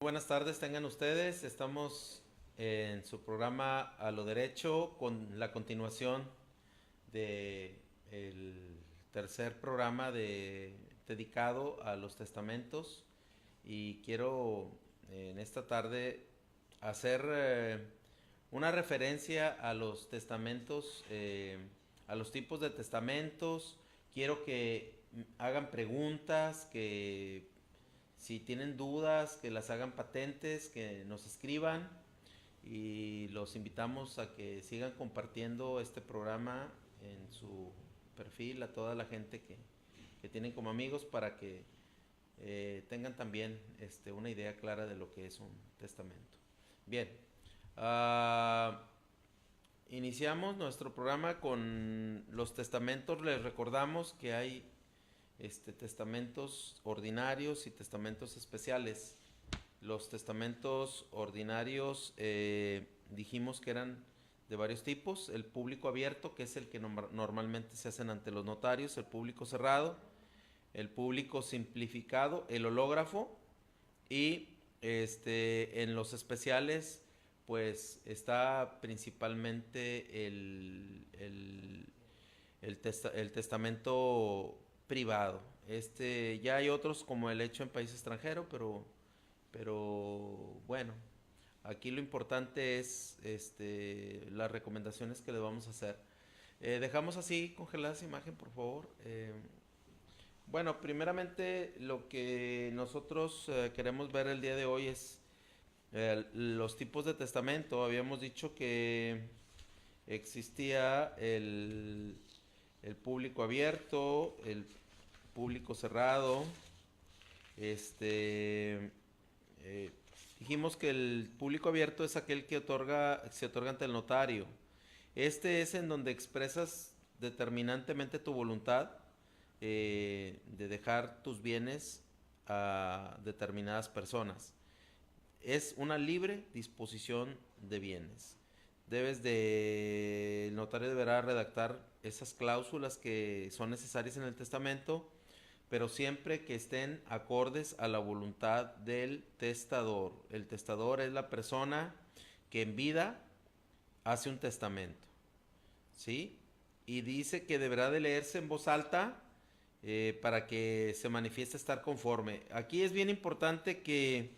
Buenas tardes, tengan ustedes. Estamos en su programa A lo Derecho con la continuación de el tercer programa dedicado a los testamentos y quiero en esta tarde hacer una referencia a los testamentos, a los tipos de testamentos. Quiero que hagan preguntas, que si tienen dudas, que las hagan patentes, que nos escriban y los invitamos a que sigan compartiendo este programa en su perfil a toda la gente que tienen como amigos para que tengan también una idea clara de lo que es un testamento. Bien, uh, iniciamos nuestro programa con los testamentos. Les recordamos que hay testamentos ordinarios y testamentos especiales. Los testamentos ordinarios dijimos que eran de varios tipos: el público abierto, que es el que normalmente se hacen ante los notarios; el público cerrado; el público simplificado; el hológrafo; y en los especiales pues está principalmente el testamento privado. Ya hay otros como el hecho en país extranjero, pero bueno, aquí lo importante es las recomendaciones que le vamos a hacer. Dejamos así congelada esa imagen, por favor. Bueno, primeramente lo que nosotros queremos ver el día de hoy es los tipos de testamento. Habíamos dicho que existía el público abierto, el público cerrado. Este, eh, Dijimos que el público abierto es aquel que se otorga ante el notario. Este es en donde expresas determinantemente tu voluntad de dejar tus bienes a determinadas personas. Es una libre disposición de bienes. El notario deberá redactar esas cláusulas que son necesarias en el testamento, pero siempre que estén acordes a la voluntad del testador. El testador es la persona que en vida hace un testamento, ¿sí? Y dice que deberá de leerse en voz alta para que se manifieste estar conforme. Aquí es bien importante que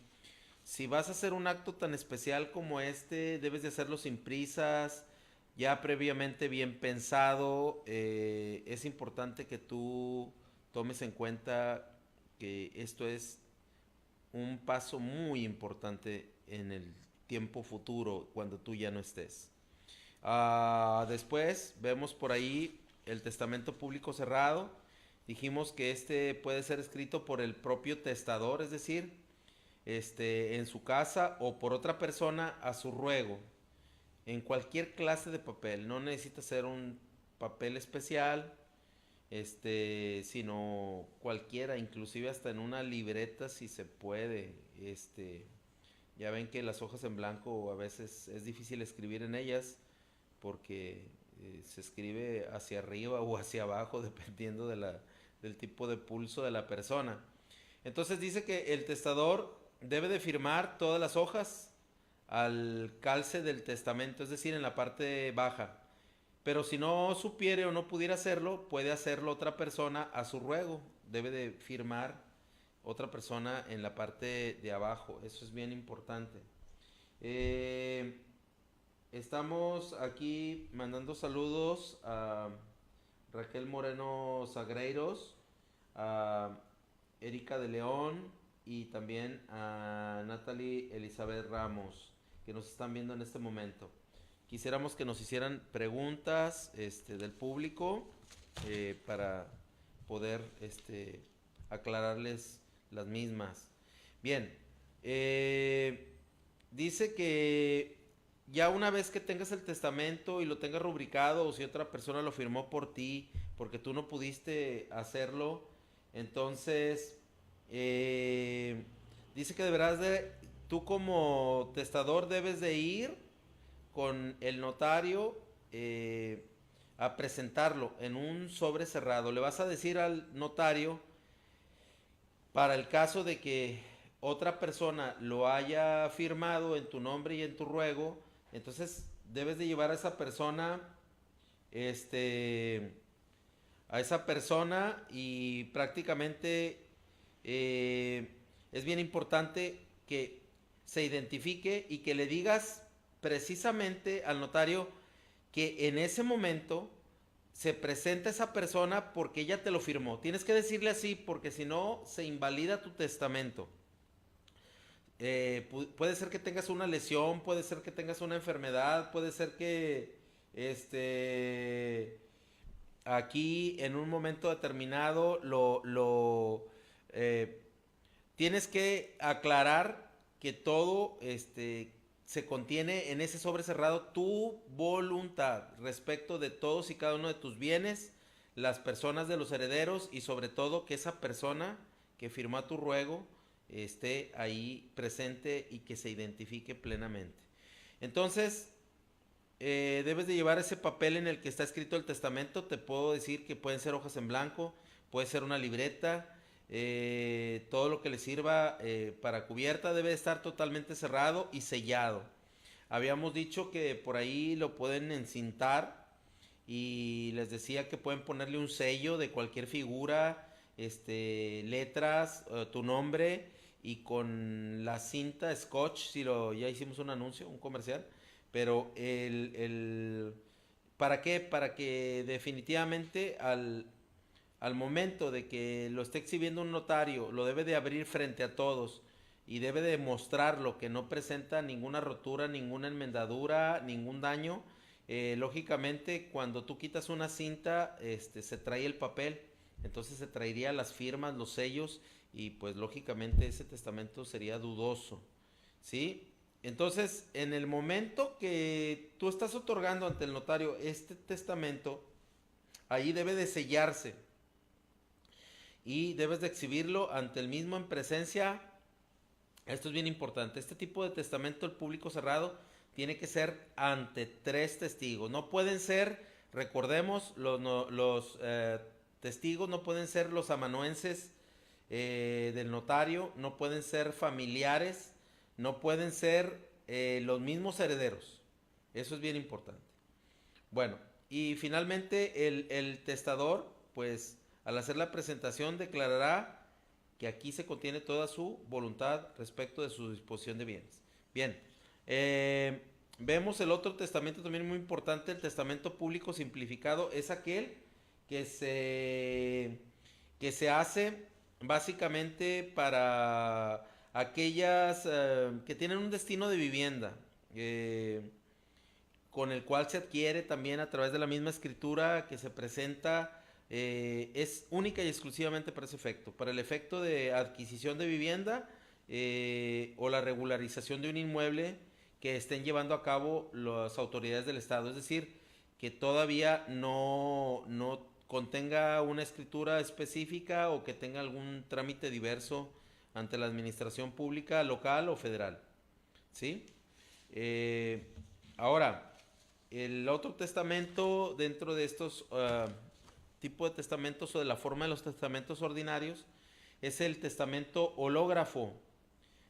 si vas a hacer un acto tan especial como debes de hacerlo sin prisas, ya previamente bien pensado. Es importante que tú tomes en cuenta que esto es un paso muy importante en el tiempo futuro, cuando tú ya no estés. Después vemos por ahí el testamento público cerrado. Dijimos que puede ser escrito por el propio testador, es decir, en su casa, o por otra persona a su ruego, en cualquier clase de papel. No necesita ser un papel especial, sino cualquiera, inclusive hasta en una libreta si se puede. Ya ven que las hojas en blanco a veces es difícil escribir en ellas porque se escribe hacia arriba o hacia abajo dependiendo del tipo de pulso de la persona. Entonces dice que el testador debe de firmar todas las hojas al calce del testamento, es decir, en la parte baja. Pero si no supiere o no pudiera hacerlo, puede hacerlo otra persona a su ruego. Debe de firmar otra persona en la parte de abajo. Eso es bien importante. Eh, Estamos aquí mandando saludos a Raquel Moreno Sagreiros, a Erika de León y también a Natalie Elizabeth Ramos, que nos están viendo en este momento. Quisiéramos que nos hicieran preguntas del público para poder aclararles las mismas. Bien, dice que ya una vez que tengas el testamento y lo tengas rubricado, o si otra persona lo firmó por ti porque tú no pudiste hacerlo, entonces dice que tú como testador debes de ir con el notario a presentarlo en un sobre cerrado. Le vas a decir al notario, para el caso de que otra persona lo haya firmado en tu nombre y en tu ruego, entonces debes de llevar este, a esa persona y prácticamente eh, es bien importante que se identifique y que le digas precisamente al notario que en ese momento se presenta esa persona porque ella te lo firmó. Tienes que decirle así porque si no se invalida tu testamento. Puede ser que tengas una lesión, puede ser que tengas una enfermedad, puede ser que este aquí en un momento determinado eh, tienes que aclarar que todo se contiene en ese sobre cerrado tu voluntad respecto de todos y cada uno de tus bienes, las personas de los herederos y sobre todo que esa persona que firmó tu ruego esté ahí presente y que se identifique plenamente. Entonces, debes de llevar ese papel en el que está escrito el testamento. Te puedo decir que pueden ser hojas en blanco, puede ser una libreta, todo lo que le sirva para cubierta debe estar totalmente cerrado y sellado. Habíamos dicho que por ahí lo pueden encintar y les decía que pueden ponerle un sello de cualquier figura, letras, tu nombre y con la cinta scotch, si lo ya hicimos un anuncio, un comercial, pero ¿para qué? Para que definitivamente al momento de que lo esté exhibiendo un notario, lo debe de abrir frente a todos y debe de mostrarlo que no presenta ninguna rotura, ninguna enmendadura, ningún daño. Lógicamente, cuando tú quitas una cinta, se trae el papel, entonces se traería las firmas, los sellos y pues lógicamente ese testamento sería dudoso, ¿sí? Entonces, en el momento que tú estás otorgando ante el notario este testamento, ahí debe de sellarse y debes de exhibirlo ante el mismo en presencia. Esto es bien importante. Este tipo de testamento, el público cerrado, tiene que ser ante 3 testigos. No pueden ser, recordemos, los testigos no pueden ser los amanuenses del notario, no pueden ser familiares, no pueden ser los mismos herederos. Eso es bien importante. Bueno, y finalmente el testador, pues al hacer la presentación declarará que aquí se contiene toda su voluntad respecto de su disposición de bienes. Bien, eh, vemos el otro testamento también muy importante, el testamento público simplificado, es aquel que se, que se hace básicamente para aquellas que tienen un destino de vivienda. Con el cual se adquiere también a través de la misma escritura que se presenta, es única y exclusivamente para ese efecto, para el efecto de adquisición de vivienda o la regularización de un inmueble que estén llevando a cabo las autoridades del Estado, es decir, que todavía no contenga una escritura específica o que tenga algún trámite diverso ante la administración pública local o federal, ¿sí? Eh, Ahora, el otro testamento dentro de estos tipos de testamentos o de la forma de los testamentos ordinarios es el testamento hológrafo.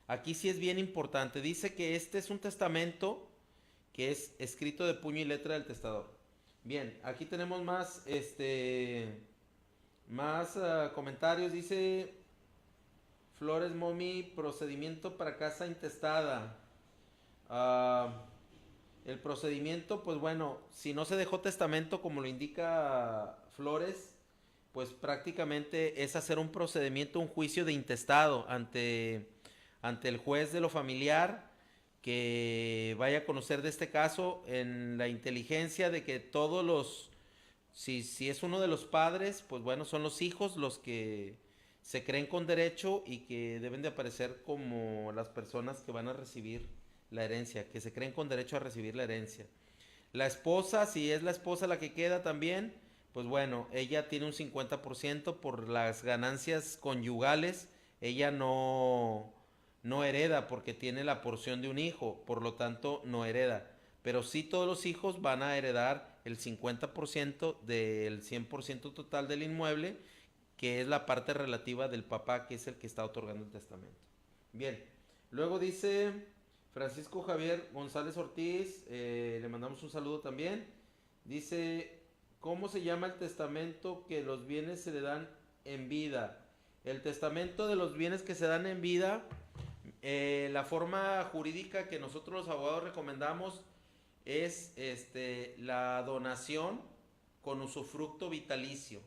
Aquí sí es bien importante. Dice que este es un testamento que es escrito de puño y letra del testador. Bien, aquí tenemos más comentarios. Dice Flores Momi, procedimiento para casa intestada. Uh, El procedimiento, pues bueno, si no se dejó testamento como lo indica Flores, pues prácticamente es hacer un procedimiento, un juicio de intestado ante el juez de lo familiar que vaya a conocer de este caso en la inteligencia de que si es uno de los padres, pues bueno, son los hijos los que se creen con derecho y que deben de aparecer como las personas que van a recibir la herencia, que se creen con derecho a recibir la herencia. La esposa, si es la esposa la que queda también, pues bueno, ella tiene un 50% por las ganancias conyugales, ella no hereda porque tiene la porción de un hijo, por lo tanto no hereda. Pero sí todos los hijos van a heredar el 50% del 100% total del inmueble, que es la parte relativa del papá, que es el que está otorgando el testamento. Bien. Luego dice Francisco Javier González Ortiz, le mandamos un saludo también. Dice, ¿cómo se llama el testamento que los bienes se le dan en vida? El testamento de los bienes que se dan en vida, la forma jurídica que nosotros los abogados recomendamos es la donación con usufructo vitalicio.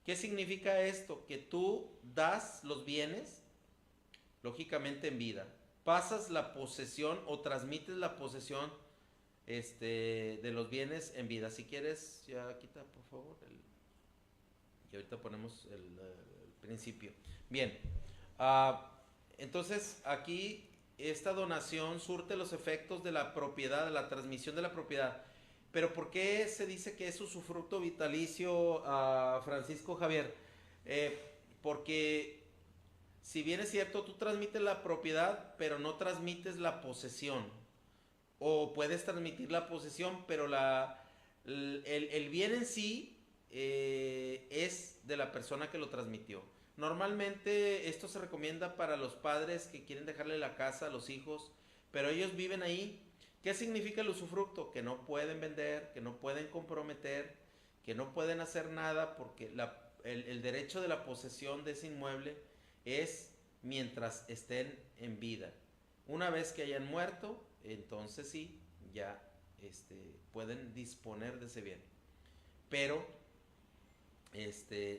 ¿Qué significa esto? Que tú das los bienes, lógicamente en vida, pasas la posesión o transmites la posesión de los bienes en vida. Si quieres, ya quita por favor y ahorita ponemos el principio. Bien, entonces aquí esta donación surte los efectos de la propiedad, de la transmisión de la propiedad. Pero ¿por qué se dice que es usufructo vitalicio, Francisco Javier? Porque si bien es cierto, tú transmites la propiedad, pero no transmites la posesión. O puedes transmitir la posesión, pero el bien en sí es de la persona que lo transmitió. Normalmente esto se recomienda para los padres que quieren dejarle la casa a los hijos, pero ellos viven ahí. ¿Qué significa el usufructo? Que no pueden vender, que no pueden comprometer, que no pueden hacer nada porque el derecho de la posesión de ese inmueble es mientras estén en vida. Una vez que hayan muerto, entonces sí, ya pueden disponer de ese bien. Pero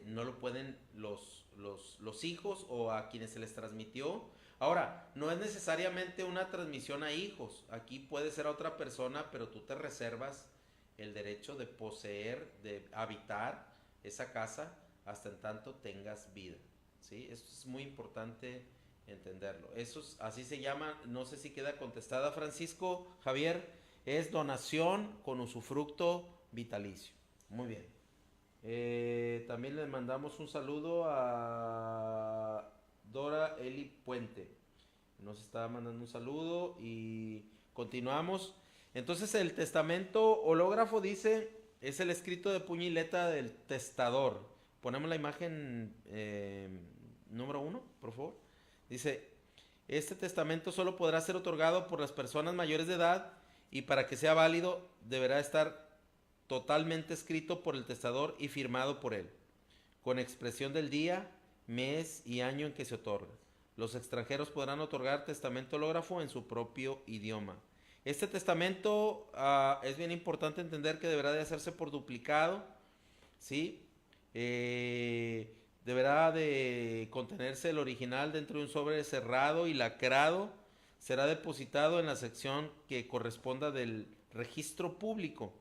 no lo pueden los hijos o a quienes se les transmitió. Ahora, no es necesariamente una transmisión a hijos. Aquí puede ser a otra persona, pero tú te reservas el derecho de poseer, de habitar esa casa hasta en tanto tengas vida. ¿Sí? Eso es muy importante entenderlo. Así se llama, no sé si queda contestada Francisco Javier, es donación con usufructo vitalicio. Muy bien. También le mandamos un saludo a Dora Eli Puente. Nos está mandando un saludo y continuamos. Entonces el testamento hológrafo dice, es el escrito de puño y letra del testador. Ponemos la imagen número 1, por favor. Dice, este testamento solo podrá ser otorgado por las personas mayores de edad y para que sea válido deberá estar totalmente escrito por el testador y firmado por él, con expresión del día, mes y año en que se otorga. Los extranjeros podrán otorgar testamento hológrafo en su propio idioma. Este testamento es bien importante entender que deberá de hacerse por duplicado, ¿sí? Deberá de contenerse el original dentro de un sobre cerrado y lacrado. Será depositado en la sección que corresponda del registro público.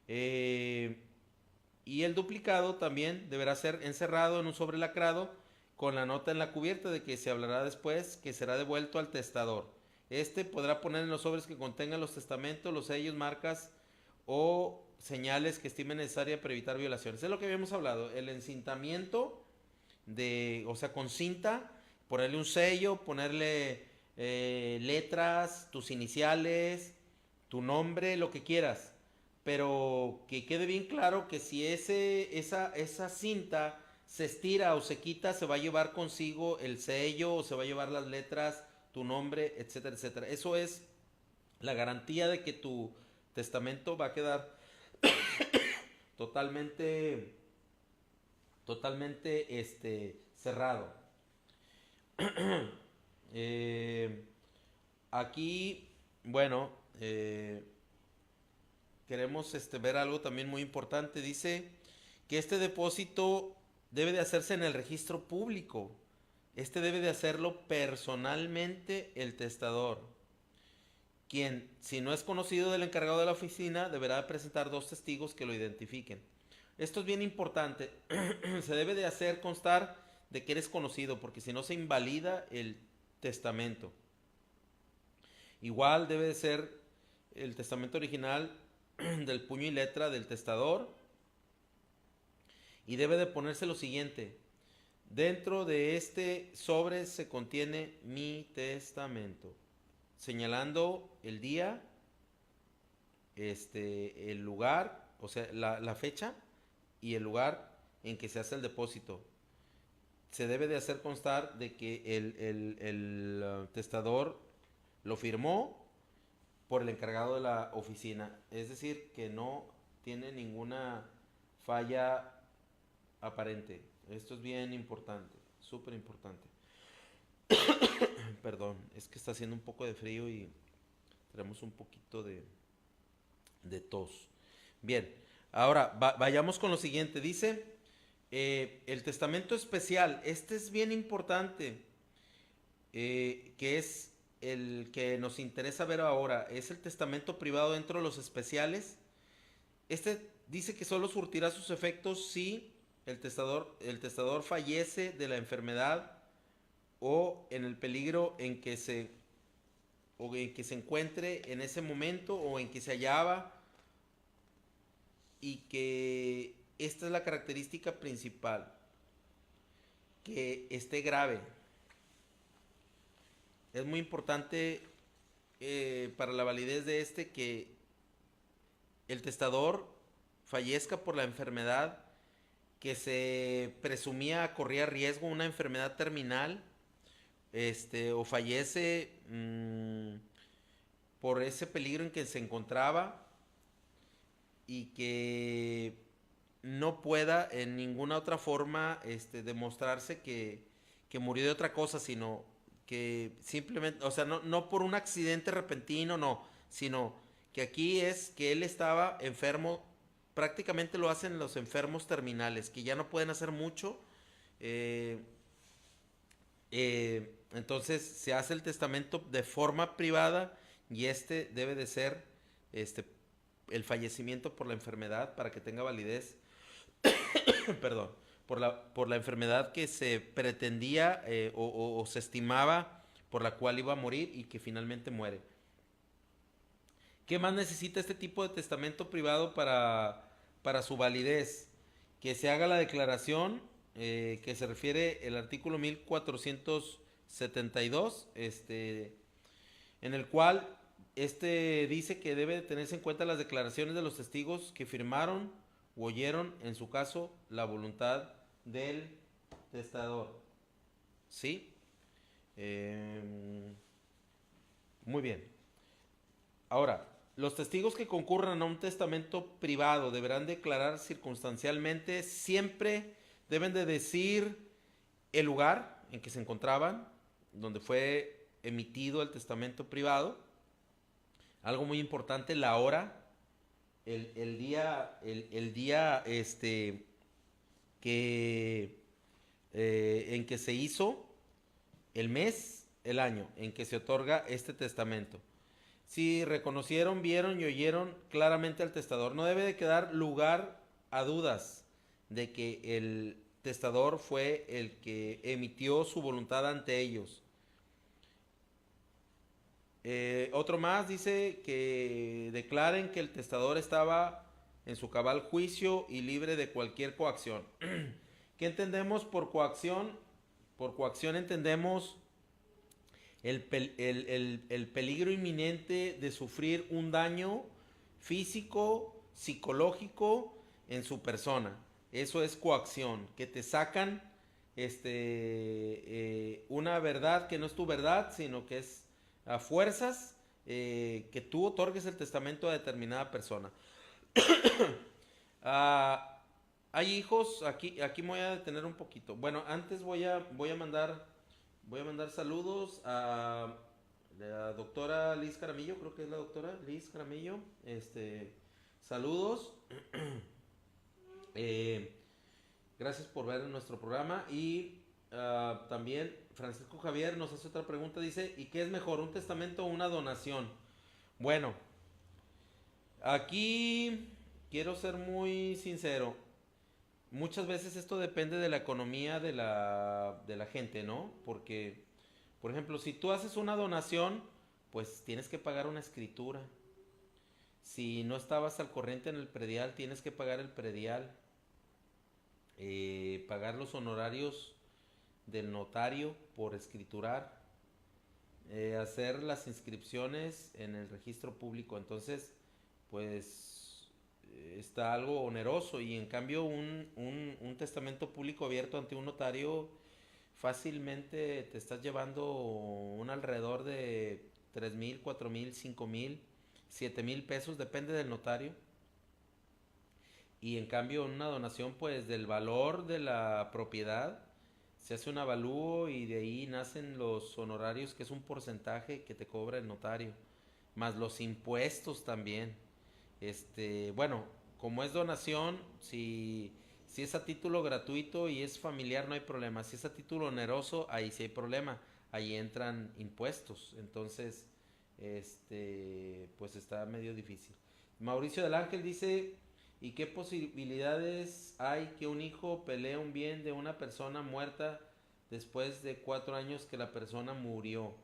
Y el duplicado también deberá ser encerrado en un sobre lacrado con la nota en la cubierta de que se hablará después, que será devuelto al testador. Este podrá poner en los sobres que contengan los testamentos, los sellos, marcas o señales que estime necesaria para evitar violaciones. Es lo que habíamos hablado, el encintamiento o sea, con cinta, ponerle un sello, ponerle letras, tus iniciales, tu nombre, lo que quieras. Pero que quede bien claro que si esa cinta se estira o se quita, se va a llevar consigo el sello o se va a llevar las letras, tu nombre, etcétera, etcétera. Eso es la garantía de que tu testamento va a quedar totalmente, totalmente cerrado. Aquí, bueno, queremos ver algo también muy importante. Dice que este depósito debe de hacerse en el registro público. Debe de hacerlo personalmente el testador, quien, si no es conocido del encargado de la oficina, deberá presentar 2 testigos que lo identifiquen. Esto es bien importante. Se debe de hacer constar de que eres conocido, porque si no se invalida el testamento. Igual debe de ser el testamento original del puño y letra del testador. Y debe de ponerse lo siguiente: dentro de este sobre se contiene mi testamento, señalando el día, el lugar, o sea, la fecha y el lugar en que se hace el depósito. se debe de hacer constar de que el testador lo firmó por el encargado de la oficina. Es decir, que no tiene ninguna falla aparente. Esto es bien importante, súper importante. Perdón, es que está haciendo un poco de frío y tenemos un poquito de tos. Bien, ahora vayamos con lo siguiente. Dice, el testamento especial, este es bien importante, que es el que nos interesa ver ahora. Es el testamento privado dentro de los especiales. Este dice que solo surtirá sus efectos si el testador fallece de la enfermedad o en el peligro en que se encuentre en ese momento o en que se hallaba, y que esta es la característica principal, que esté grave. Es muy importante, para la validez de que el testador fallezca por la enfermedad que se presumía corría riesgo, una enfermedad terminal, o fallece por ese peligro en que se encontraba, y que no pueda en ninguna otra forma demostrarse que murió de otra cosa, sino que simplemente, o sea, no por un accidente repentino, no, sino que aquí es que él estaba enfermo. Prácticamente lo hacen los enfermos terminales, que ya no pueden hacer mucho. eh, entonces se hace el testamento de forma privada, y debe de ser este el fallecimiento por la enfermedad para que tenga validez. Perdón, por la enfermedad que se pretendía, o se estimaba por la cual iba a morir y que finalmente muere. ¿Qué más necesita este tipo de testamento privado para su validez? Que se haga la declaración, que se refiere el artículo 1472, en el cual dice que debe tenerse en cuenta las declaraciones de los testigos que firmaron o oyeron, en su caso, la voluntad del testador. ¿Sí? Muy bien. Ahora, los testigos que concurran a un testamento privado deberán declarar circunstancialmente, siempre deben de decir el lugar en que se encontraban, donde fue emitido el testamento privado. Algo muy importante, la hora, el día que en que se hizo, el mes, el año en que se otorga este testamento. Si reconocieron, vieron y oyeron claramente al testador, no debe de quedar lugar a dudas de que el testador fue el que emitió su voluntad ante ellos. Otro más dice que declaren que el testador estaba en su cabal juicio y libre de cualquier coacción. ¿Qué entendemos por coacción? Por coacción entendemos el peligro inminente de sufrir un daño físico, psicológico en su persona. Eso es coacción, que te sacan una verdad que no es tu verdad, sino que es a fuerzas, que tú otorgues el testamento a determinada persona. Ah, hay hijos, aquí me voy a detener un poquito. Bueno, antes voy a mandar saludos a la doctora Liz Caramillo, creo que es la doctora Liz Caramillo. Saludos. Eh, Gracias por ver nuestro programa. Y también Francisco Javier nos hace otra pregunta. Dice, ¿y qué es mejor, un testamento o una donación? Bueno, aquí quiero ser muy sincero. Muchas veces esto depende de la economía de la gente, ¿no? Porque, por ejemplo, si tú haces una donación, pues tienes que pagar una escritura. Si no estabas al corriente en el predial, tienes que pagar el predial. Pagar los honorarios del notario por escriturar. Hacer las inscripciones en el registro público. Entonces, pues está algo oneroso, y en cambio un testamento público abierto ante un notario fácilmente te estás llevando un alrededor de 3,000, 4,000, 5,000, 7,000 pesos, depende del notario. Y en cambio, en una donación, pues del valor de la propiedad, se hace un avalúo y de ahí nacen los honorarios, que es un porcentaje que te cobra el notario, más los impuestos también. Bueno, como es donación, si es a título gratuito y es familiar, no hay problema. Si es a título oneroso, ahí sí hay problema. Ahí entran impuestos. Entonces, pues está medio difícil. Mauricio del Ángel dice, ¿y qué posibilidades hay que un hijo pelee un bien de una persona muerta después de 4 años que la persona murió?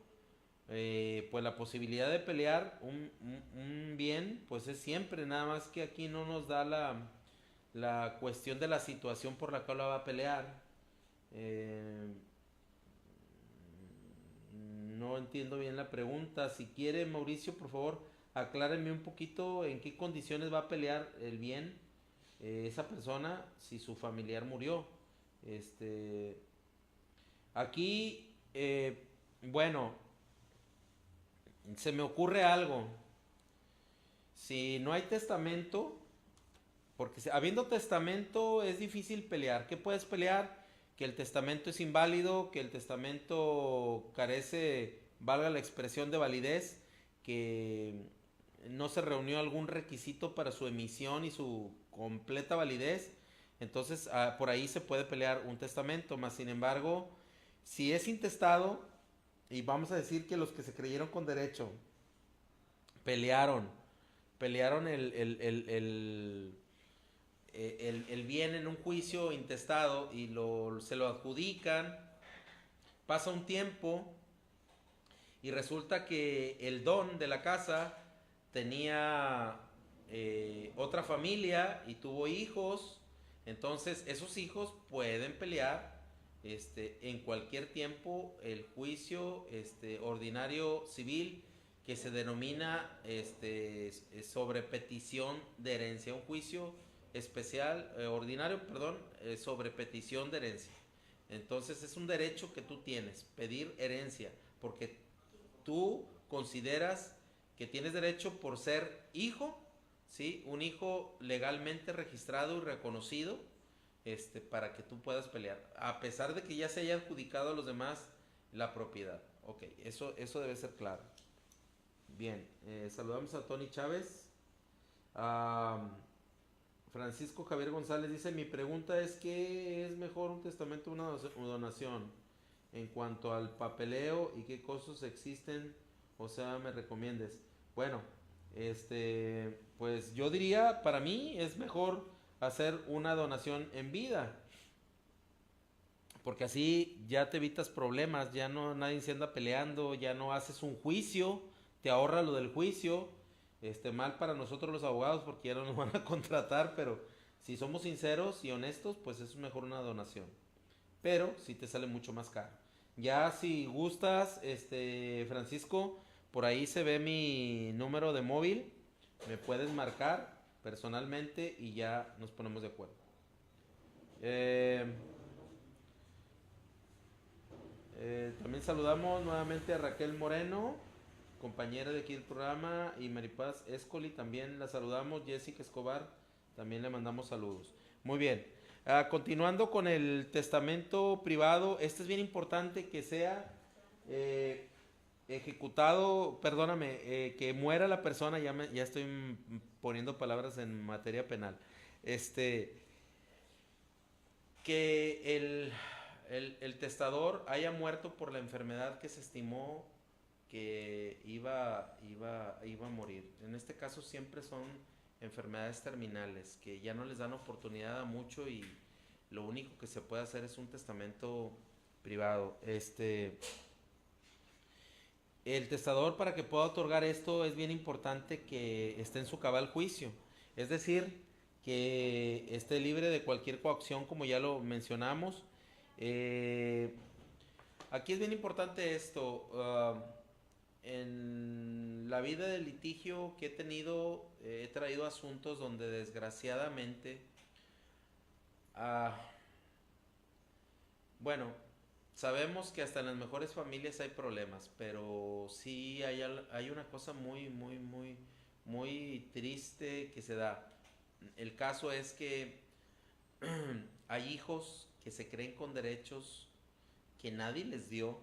Pues la posibilidad de pelear un bien, pues es siempre, nada más que aquí no nos da la cuestión de la situación por la cual la va a pelear. Eh, no entiendo bien la pregunta. Si quiere, Mauricio, por favor, acláreme un poquito en qué condiciones va a pelear el bien esa persona si su familiar murió. Este, aquí, bueno, se me ocurre algo. Si no hay testamento, porque habiendo testamento es difícil pelear. ¿Qué puedes pelear? Que el testamento es inválido, que el testamento carece, valga la expresión, de validez, que no se reunió algún requisito para su emisión y su completa validez. Entonces, por ahí se puede pelear un testamento. Más sin embargo, si es intestado, y vamos a decir que los que se creyeron con derecho pelearon, pelearon el bien en un juicio intestado y se lo adjudican, pasa un tiempo y resulta que el don de la casa tenía otra familia y tuvo hijos, entonces esos hijos pueden pelear en cualquier tiempo el juicio ordinario civil, que se denomina sobre petición de herencia, un juicio especial, ordinario, perdón, sobre petición de herencia. Entonces es un derecho que tú tienes, pedir herencia, porque tú consideras que tienes derecho por ser hijo, ¿sí? Un hijo legalmente registrado y reconocido, para que tú puedas pelear, a pesar de que ya se haya adjudicado a los demás la propiedad. Ok, eso debe ser claro. Bien, saludamos a Tony Chávez. A Francisco Javier González dice, mi pregunta es, ¿qué es mejor, un testamento o una donación? En cuanto al papeleo y qué cosas existen, o sea, me recomiendes. Bueno, pues yo diría, para mí es mejor hacer una donación en vida, porque así ya te evitas problemas, ya no nadie se anda peleando, ya no haces un juicio, te ahorra lo del juicio. Mal para nosotros los abogados porque ya no nos van a contratar, pero si somos sinceros y honestos, pues es mejor una donación. Pero sí te sale mucho más caro. Ya si gustas, Francisco, por ahí se ve mi número de móvil, me puedes marcar personalmente y ya nos ponemos de acuerdo. Eh, también saludamos nuevamente a Raquel Moreno, compañera de aquí del programa, y Maripaz Escoli, también la saludamos. Jessica Escobar, también le mandamos saludos. Muy bien, continuando con el testamento privado, este es bien importante que sea eh, ejecutado, perdóname, que muera la persona, ya estoy poniendo palabras en materia penal, que el testador haya muerto por la enfermedad que se estimó que iba a morir. En este caso siempre son enfermedades terminales que ya no les dan oportunidad a mucho y lo único que se puede hacer es un testamento privado. El testador, para que pueda otorgar esto, es bien importante que esté en su cabal juicio, es decir, que esté libre de cualquier coacción, como ya lo mencionamos. Aquí es bien importante esto. En la vida de litigio que he tenido, he traído asuntos donde desgraciadamente, ah, bueno, Sabemos que hasta en las mejores familias hay problemas, pero sí hay una cosa muy triste que se da. El caso es que hay hijos que se creen con derechos que nadie les dio,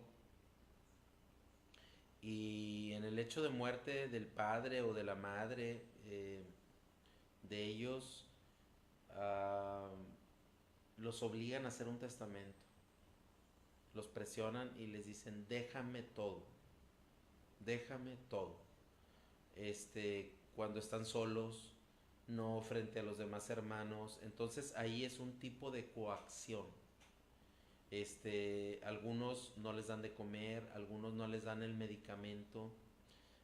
y en el hecho de muerte del padre o de la madre de ellos, ah, los obligan a hacer un testamento, los presionan y les dicen déjame todo, cuando están solos, no frente a los demás hermanos. Entonces ahí es un tipo de coacción. Algunos no les dan de comer, algunos no les dan el medicamento.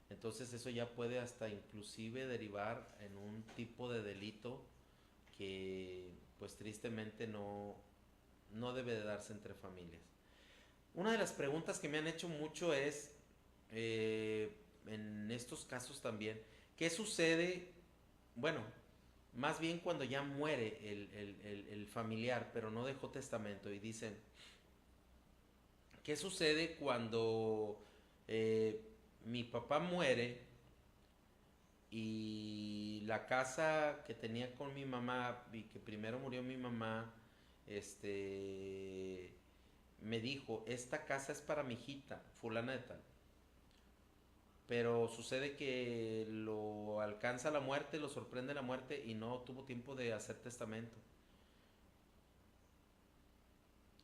Entonces eso ya puede hasta inclusive derivar en un tipo de delito que pues tristemente no debe de darse entre familias. Una de las preguntas que me han hecho mucho es, eh, en estos casos también, ¿qué sucede? Bueno, más bien cuando ya muere el familiar, pero no dejó testamento, y dicen, ¿qué sucede cuando eh, mi papá muere y la casa que tenía con mi mamá, y que primero murió mi mamá, este, me dijo, esta casa es para mi hijita, fulana de tal? Pero sucede que lo alcanza la muerte, lo sorprende la muerte y no tuvo tiempo de hacer testamento.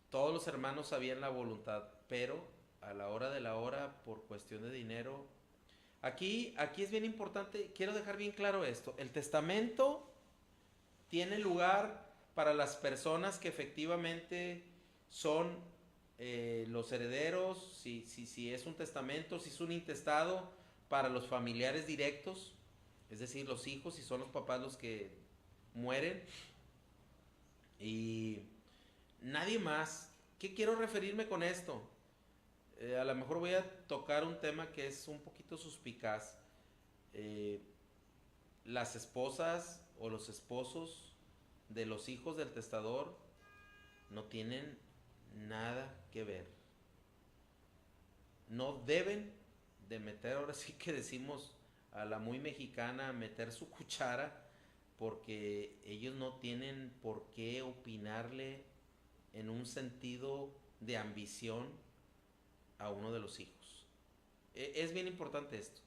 Todos los hermanos sabían la voluntad, pero a la hora de la hora, por cuestión de dinero. Aquí es bien importante, quiero dejar bien claro esto. El testamento tiene lugar para las personas que efectivamente son los herederos, si es un testamento, si es un intestado, para los familiares directos, es decir, los hijos, si son los papás los que mueren, y nadie más. ¿Qué quiero referirme con esto? A lo mejor voy a tocar un tema que es un poquito suspicaz. Eh, las esposas o los esposos de los hijos del testador no tienen nada que ver. No deben de meter, ahora sí que decimos a la muy mexicana, meter su cuchara, porque ellos no tienen por qué opinarle en un sentido de ambición a uno de los hijos. Es bien importante esto.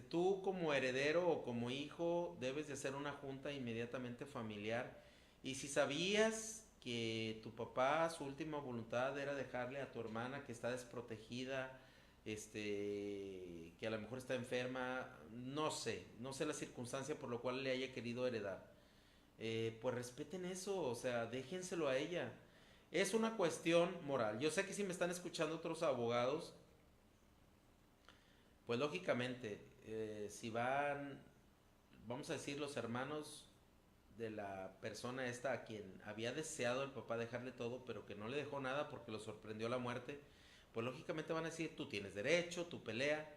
Tú como heredero o como hijo debes de hacer una junta inmediatamente familiar. Y si sabías que tu papá, su última voluntad era dejarle a tu hermana que está desprotegida, que a lo mejor está enferma, no sé la circunstancia por la cual le haya querido heredar, pues respeten eso, o sea, déjenselo a ella. Es una cuestión moral. Yo sé que si me están escuchando otros abogados, pues lógicamente, si van, vamos a decir, los hermanos de la persona esta a quien había deseado el papá dejarle todo, pero que no le dejó nada porque lo sorprendió la muerte, pues lógicamente van a decir, tú tienes derecho, tu pelea.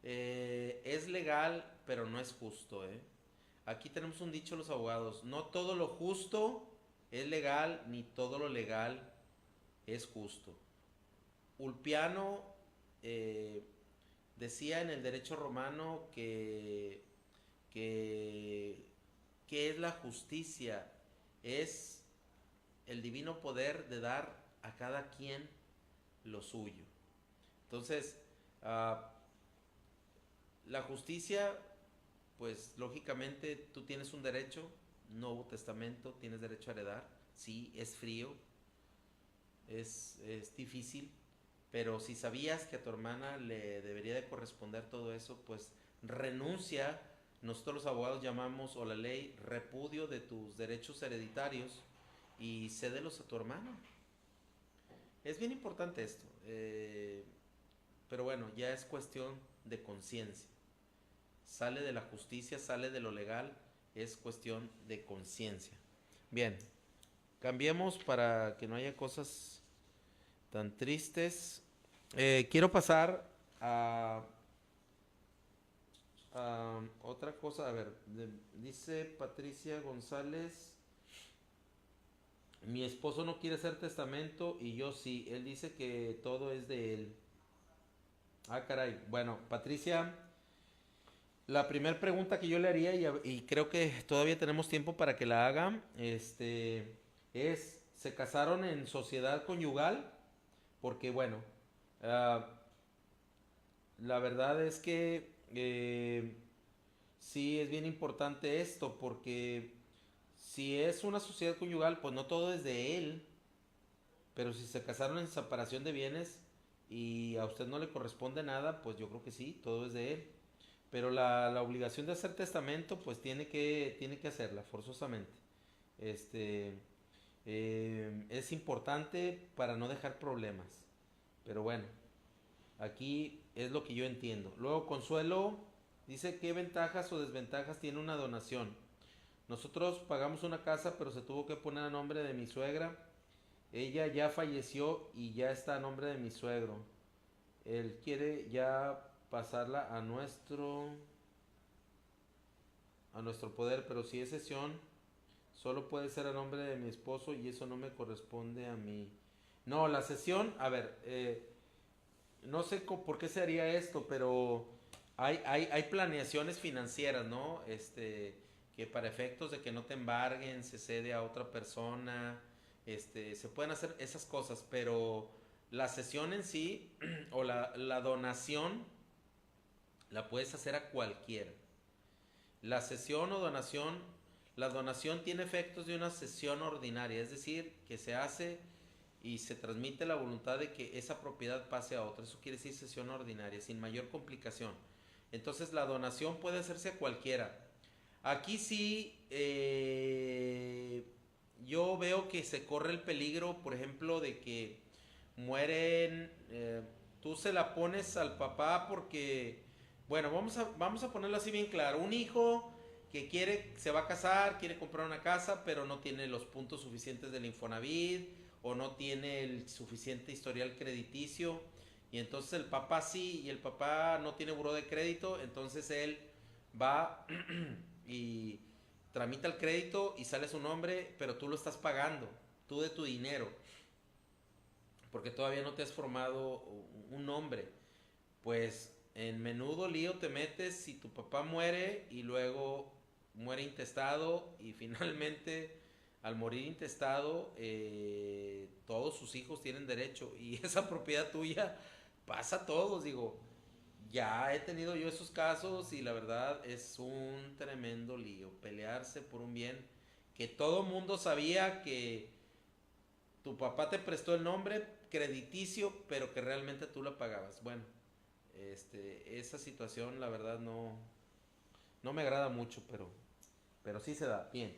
Es legal, pero no es justo, ¿eh? Aquí tenemos un dicho los abogados, no todo lo justo es legal, ni todo lo legal es justo. Ulpiano eh, decía en el derecho romano que, que es la justicia, es el divino poder de dar a cada quien lo suyo. Entonces, uh, la justicia, pues lógicamente tú tienes un derecho, no hubo testamento, tienes derecho a heredar. Sí, es frío, es difícil, pero si sabías que a tu hermana le debería de corresponder todo eso, pues renuncia. Nosotros los abogados llamamos, o la ley, repudio de tus derechos hereditarios, y cédelos a tu hermano. Es bien importante esto, pero bueno, ya es cuestión de conciencia. Sale de la justicia, sale de lo legal, es cuestión de conciencia. Bien, cambiemos para que no haya cosas tan tristes. Quiero pasar a otra cosa. A ver, dice Patricia González. Mi esposo no quiere hacer testamento y yo sí. Él dice que todo es de él. Ah, caray. Bueno, Patricia, la primera pregunta que yo le haría, y creo que todavía tenemos tiempo para que la haga, es, ¿se casaron en sociedad conyugal? Porque bueno, ah, la verdad es que sí es bien importante esto, porque si es una sociedad conyugal, pues no todo es de él, pero si se casaron en separación de bienes y a usted no le corresponde nada, pues yo creo que sí, todo es de él. Pero la obligación de hacer testamento, pues tiene que hacerla forzosamente. Este, es importante para no dejar problemas. Pero bueno, aquí es lo que yo entiendo. Luego, Consuelo dice qué ventajas o desventajas tiene una donación. Nosotros pagamos una casa, pero se tuvo que poner a nombre de mi suegra. Ella ya falleció y ya está a nombre de mi suegro. Él quiere ya pasarla a nuestro poder, pero si es cesión, solo puede ser a nombre de mi esposo y eso no me corresponde a mí. No, la cesión, a ver, no sé por qué se haría esto, pero hay planeaciones financieras, ¿no? Que para efectos de que no te embarguen, se cede a otra persona, se pueden hacer esas cosas, pero la cesión en sí o la donación la puedes hacer a cualquiera. La cesión o donación, la donación tiene efectos de una cesión ordinaria, es decir, que se hace y se transmite la voluntad de que esa propiedad pase a otra. Eso quiere decir cesión ordinaria, sin mayor complicación. Entonces la donación puede hacerse a cualquiera. Aquí sí, yo veo que se corre el peligro, por ejemplo, de que mueren, tú se la pones al papá porque, bueno, vamos a ponerlo así bien claro, un hijo que se va a casar, quiere comprar una casa, pero no tiene los puntos suficientes del Infonavit o no tiene el suficiente historial crediticio y entonces el papá sí y el papá no tiene buró de crédito, entonces él va y tramita el crédito y sale su nombre, pero tú lo estás pagando, tú de tu dinero, porque todavía no te has formado un nombre. Pues en menudo lío te metes si tu papá muere y luego muere intestado y finalmente al morir intestado todos sus hijos tienen derecho y esa propiedad tuya pasa a todos, digo, ya he tenido yo esos casos y la verdad es un tremendo lío pelearse por un bien que todo mundo sabía que tu papá te prestó el nombre crediticio, pero que realmente tú la pagabas. Bueno, esa situación la verdad no me agrada mucho, pero sí se da. Bien.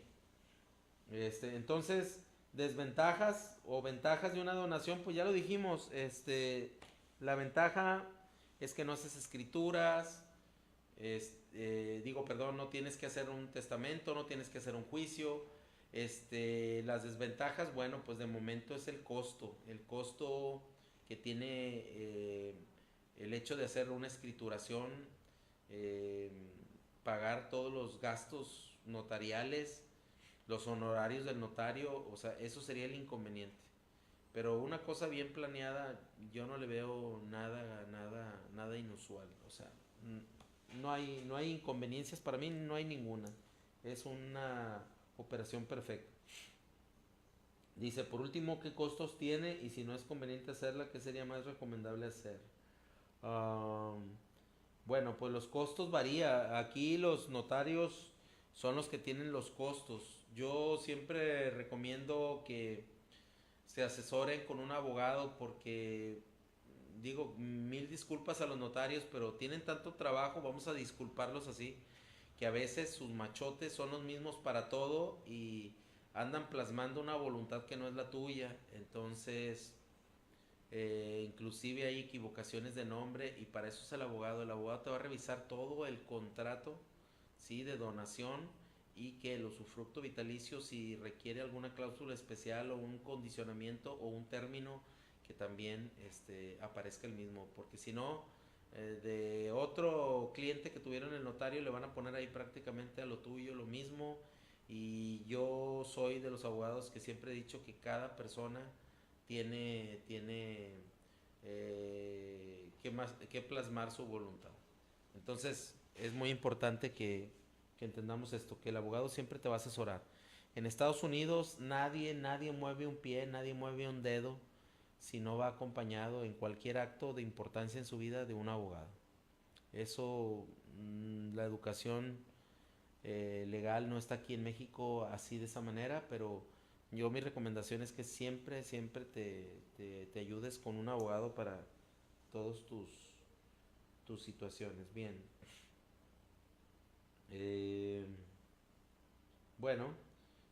Entonces, desventajas o ventajas de una donación, pues ya lo dijimos. La ventaja es que no haces escrituras, digo, perdón, no tienes que hacer un testamento, no tienes que hacer un juicio. Las desventajas, bueno, pues de momento es el costo que tiene el hecho de hacer una escrituración, eh, pagar todos los gastos notariales, los honorarios del notario, o sea, eso sería el inconveniente. Pero una cosa bien planeada, yo no le veo nada inusual. O sea, no hay inconveniencias para mí, no hay ninguna. Es una operación perfecta. Dice, por último, ¿qué costos tiene? Y si no es conveniente hacerla, ¿qué sería más recomendable hacer? Um, bueno, pues los costos varía. Aquí los notarios son los que tienen los costos. Yo siempre recomiendo que se asesoren con un abogado porque, digo, mil disculpas a los notarios, pero tienen tanto trabajo, vamos a disculparlos así, que a veces sus machotes son los mismos para todo y andan plasmando una voluntad que no es la tuya. Entonces, inclusive hay equivocaciones de nombre y para eso es el abogado. El abogado te va a revisar todo el contrato, ¿sí? De donación y que el usufructo vitalicio, si requiere alguna cláusula especial o un condicionamiento o un término, que también aparezca el mismo, porque si no, de otro cliente que tuvieron el notario le van a poner ahí prácticamente a lo tuyo lo mismo Y yo soy de los abogados que siempre he dicho que cada persona tiene que plasmar su voluntad. Entonces es muy importante que entendamos esto, que el abogado siempre te va a asesorar. En Estados Unidos nadie mueve un pie, nadie mueve un dedo si no va acompañado en cualquier acto de importancia en su vida de un abogado. Eso, la educación legal no está aquí en México así de esa manera, pero yo mi recomendación es que siempre te ayudes con un abogado para todos tus situaciones. Bien. Eh, bueno,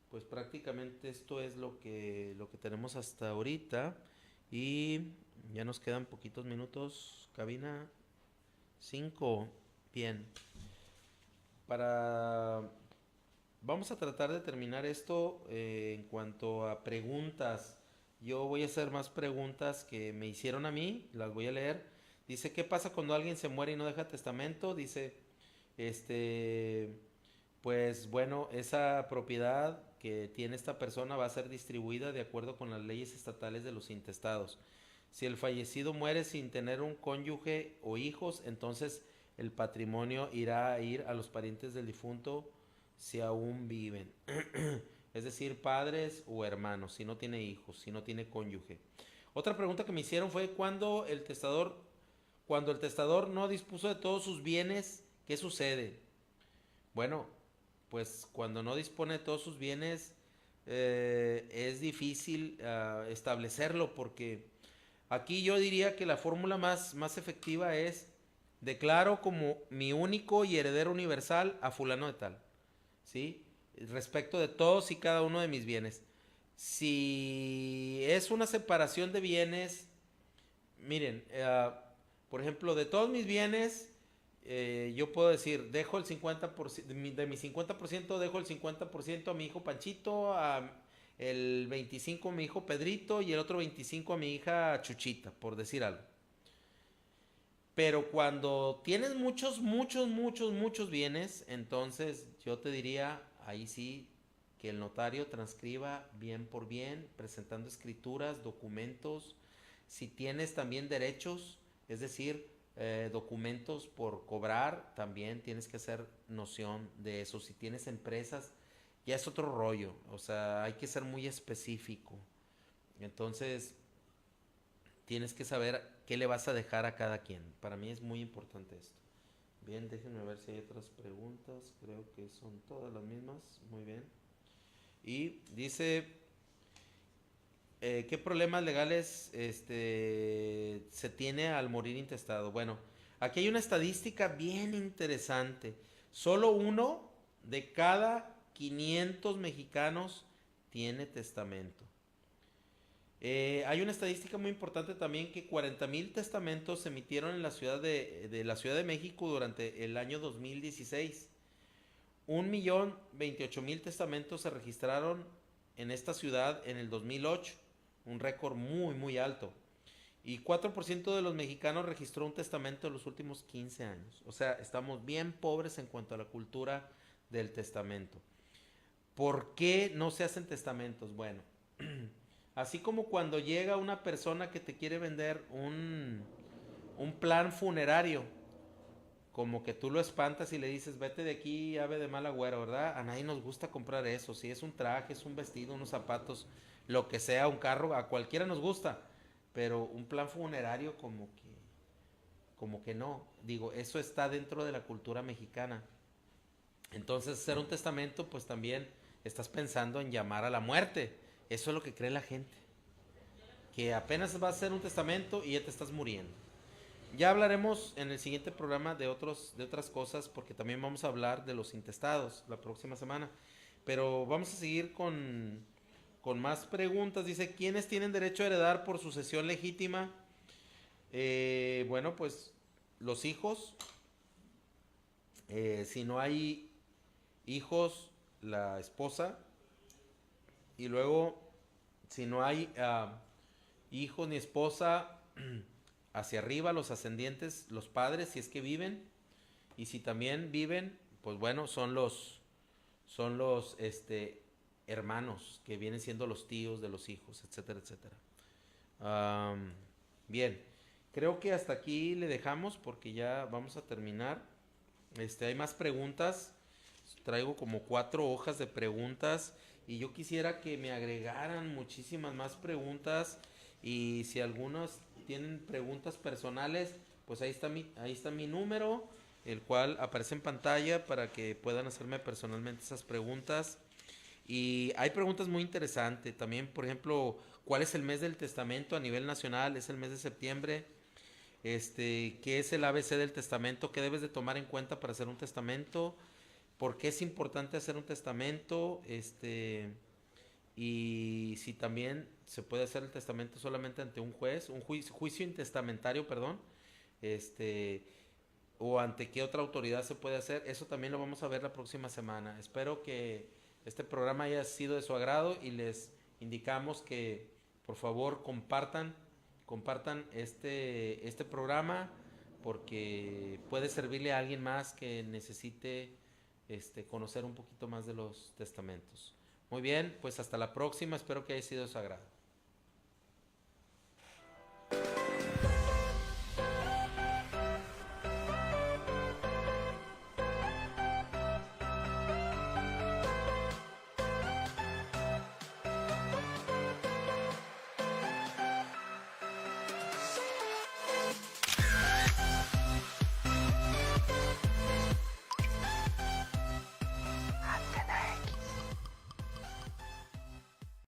pues prácticamente esto es lo que tenemos hasta ahorita. Y ya nos quedan poquitos minutos. Cabina 5. Bien. Para Vamos a tratar de terminar esto en cuanto a preguntas. Yo voy a hacer más preguntas que me hicieron a mí, las voy a leer. Dice, ¿qué pasa cuando alguien se muere y no deja testamento? Dice, este, pues bueno, esa propiedad que tiene esta persona va a ser distribuida de acuerdo con las leyes estatales de los intestados. Si el fallecido muere sin tener un cónyuge o hijos, entonces el patrimonio irá a ir a los parientes del difunto si aún viven. Es decir, padres o hermanos, si no tiene hijos, si no tiene cónyuge. Otra pregunta que me hicieron fue cuando el testador no dispuso de todos sus bienes, ¿qué sucede? Bueno, pues cuando no dispone de todos sus bienes es difícil establecerlo porque aquí yo diría que la fórmula más efectiva es declaro como mi único y heredero universal a fulano de tal. ¿Sí? Respecto de todos y cada uno de mis bienes. Si es una separación de bienes, miren, por ejemplo, de todos mis bienes, yo puedo decir, dejo el 50%, de mi 50% dejo el 50% a mi hijo Panchito, el 25% a mi hijo Pedrito y el otro 25% a mi hija Chuchita, por decir algo. Pero cuando tienes muchos bienes, entonces yo te diría, ahí sí, que el notario transcriba bien por bien, presentando escrituras, documentos. Si tienes también derechos, es decir, documentos por cobrar, también tienes que hacer noción de eso. Si tienes empresas, ya es otro rollo. O sea, hay que ser muy específico. Entonces, tienes que saber qué le vas a dejar a cada quien. Para mí es muy importante esto. Bien, déjenme ver si hay otras preguntas. Creo que son todas las mismas. Muy bien. Y dice, ¿qué problemas legales se tiene al morir intestado? Bueno, aquí hay una estadística bien interesante. Solo uno de cada 500 mexicanos tiene testamento. Hay una estadística muy importante también que 40,000 testamentos se emitieron en la la Ciudad de México durante el año 2016. 1,028,000 testamentos se registraron en esta ciudad en el 2008, un récord muy alto. Y 4% de los mexicanos registró un testamento en los últimos 15 años. O sea, estamos bien pobres en cuanto a la cultura del testamento. ¿Por qué no se hacen testamentos? Bueno, así como cuando llega una persona que te quiere vender un plan funerario, como que tú lo espantas y le dices, vete de aquí, ave de mal agüero, ¿verdad? A nadie nos gusta comprar eso. Si es un traje, es un vestido, unos zapatos, lo que sea, un carro, a cualquiera nos gusta. Pero un plan funerario como que no. Digo, eso está dentro de la cultura mexicana. Entonces, hacer un testamento, pues también estás pensando en llamar a la muerte. Eso es lo que cree la gente. Que apenas vas a hacer un testamento y ya te estás muriendo. Ya hablaremos en el siguiente programa de otras cosas, porque también vamos a hablar de los intestados la próxima semana. Pero vamos a seguir con más preguntas. Dice, ¿quiénes tienen derecho a heredar por sucesión legítima? Bueno, pues los hijos. Si no hay hijos, la esposa. Y luego, si no hay hijos ni esposa, hacia arriba los ascendientes, los padres, si es que viven. Y si también viven, pues bueno, son son los hermanos, que vienen siendo los tíos de los hijos, etcétera, etcétera. Am, Bien, creo que hasta aquí le dejamos porque ya vamos a terminar. Hay más preguntas. Traigo como 4 hojas de preguntas y yo quisiera que me agregaran muchísimas más preguntas y si algunos tienen preguntas personales, pues ahí está mi número, el cual aparece en pantalla para que puedan hacerme personalmente esas preguntas. Y hay preguntas muy interesantes. También, por ejemplo, ¿cuál es el mes del testamento a nivel nacional? Es el mes de septiembre. ¿Qué es el ABC del testamento? ¿Qué debes de tomar en cuenta para hacer un testamento? ¿Por qué es importante hacer un testamento? Y si también se puede hacer el testamento solamente ante un juez, un juicio intestamentario, perdón. Este, o ante qué otra autoridad se puede hacer. Eso también lo vamos a ver la próxima semana. Espero que este programa haya sido de su agrado y les indicamos que por favor compartan este programa porque puede servirle a alguien más que necesite conocer un poquito más de los testamentos. Muy bien, pues hasta la próxima, espero que haya sido de su agrado.